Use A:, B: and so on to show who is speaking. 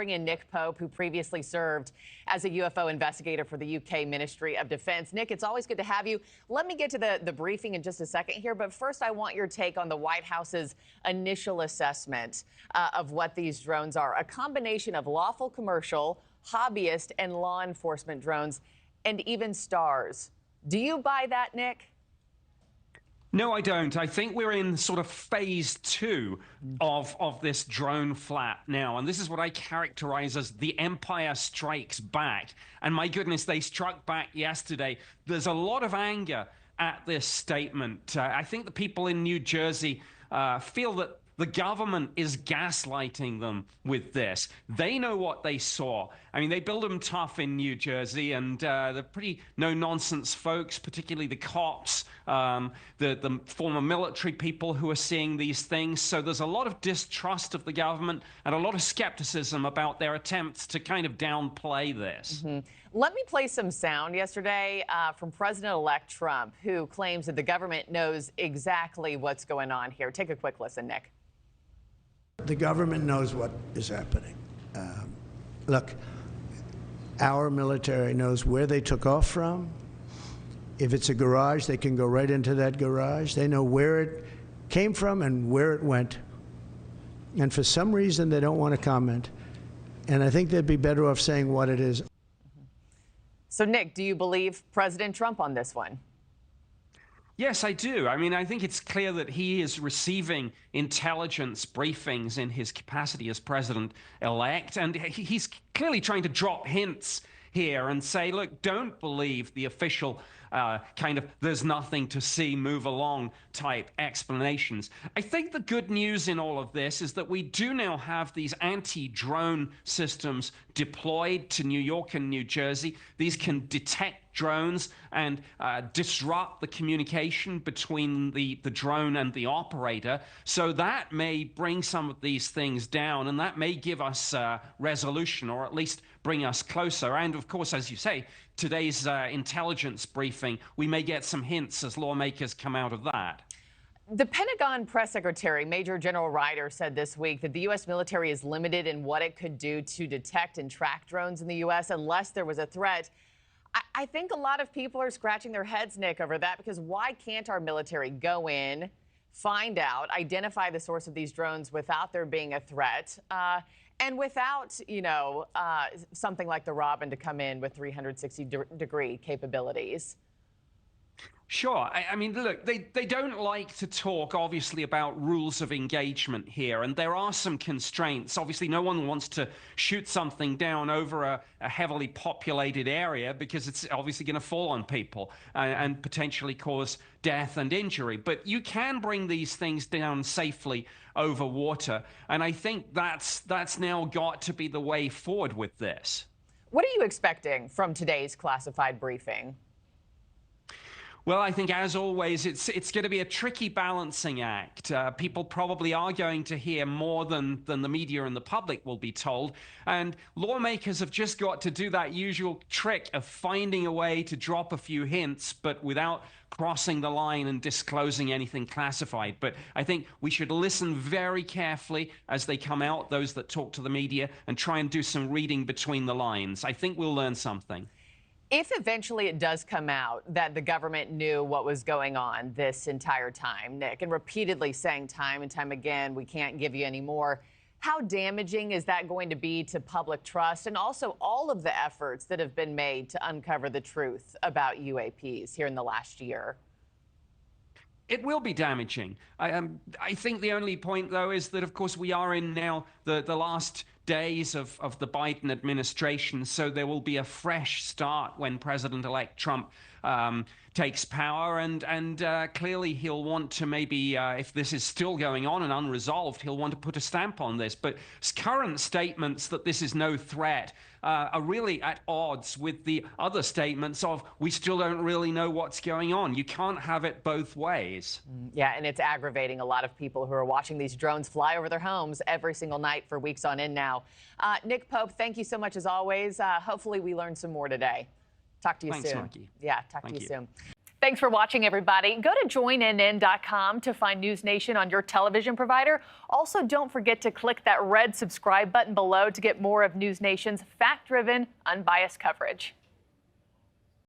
A: bring in Nick Pope, who previously served as a UFO investigator for the UK Ministry of Defense. Nick, it's always good to have you. Let me get to the briefing in just a second here, but first I want your take on the White House's initial assessment of what these drones are. A combination of lawful commercial, hobbyist, and law enforcement drones, and even stars. Do you buy that, Nick?
B: No, I don't. I think we're in sort of phase two of this drone flap now. And this is what I characterize as the Empire Strikes Back. And my goodness, they struck back yesterday. There's a lot of anger at this statement. I think the people in New Jersey feel that the government is gaslighting them with this. They know what they saw. I mean, they build them tough in New Jersey, and they're pretty no-nonsense folks, particularly the cops, the former military people who are seeing these things. So there's a lot of distrust of the government and a lot of skepticism about their attempts to kind of downplay this.
A: Let me play some sound yesterday from President-elect Trump, who claims that the government knows exactly what's going on here. Take a quick listen, Nick.
C: The government knows what is happening. Look, our military knows where they took off from. If it's a garage, they can go right into that garage. They know where it came from and where it went. And for some reason, they don't want to comment. And I think they'd be better off saying what it is.
A: So, Nick, do you believe President Trump on this one?
B: Yes, I do. I mean, I think it's clear that he is receiving intelligence briefings in his capacity as president-elect, and he's clearly trying to drop hints here and say, look, don't believe the official kind of there's nothing to see, move along type explanations. I think the good news in all of this is that we do now have these anti-drone systems deployed to New York and New Jersey. These can detect drones and disrupt the communication between the drone and the operator. So that may bring some of these things down, and that may give us resolution, or at least bring us closer. And of course, as you say, today's intelligence briefing, we may get some hints as lawmakers come out of that.
A: The Pentagon press secretary, Major General Ryder, said this week that the U.S. military is limited in what it could do to detect and track drones in the U.S. unless there was a threat. I think a lot of people are scratching their heads, Nick, over that, because why can't our military go in, find out, identify the source of these drones without there being a threat, and without, you know, something like the Robin to come in with 360-degree capabilities?
B: Sure. I mean, look, they don't like to talk, obviously, about rules of engagement here, and there are some constraints. Obviously, no one wants to shoot something down over a heavily populated area because it's obviously going to fall on people and potentially cause death and injury. But you can bring these things down safely over water, and I think that's now got to be the way forward with this.
A: What are you expecting from today's classified briefing?
B: Well, I think, as always, it's going to be a tricky balancing act. People probably are going to hear more than the media and the public will be told. And lawmakers have just got to do that usual trick of finding a way to drop a few hints, but without crossing the line and disclosing anything classified. But I think we should listen very carefully as they come out, those that talk to the media, and try and do some reading between the lines. I think we'll learn something.
A: If eventually it does come out that the government knew what was going on this entire time, Nick, and repeatedly saying time and time again, we can't give you any more, how damaging is that going to be to public trust and also all of the efforts that have been made to uncover the truth about UAPs here in the last year?
B: It will be damaging. I think the only point, though, is that, of course, we are in now the last days of the Biden administration, so there will be a fresh start when President-elect Trump takes power, and clearly he'll want to maybe, if this is still going on and unresolved, he'll want to put a stamp on this. But current statements that this is no threat are really at odds with the other statements of we still don't really know what's going on. You can't have it both ways.
A: Yeah, and it's aggravating a lot of people who are watching these drones fly over their homes every single night for weeks on end now. Nick Pope, thank you so much as always. Hopefully we learn some more today. Talk to you soon.
B: Thanks, Markie.
A: Yeah, talk to you soon.
D: Thanks for watching, everybody. Go to joinnn.com to find NewsNation on your television provider. Also, don't forget to click that red subscribe button below to get more of NewsNation's fact-driven, unbiased coverage.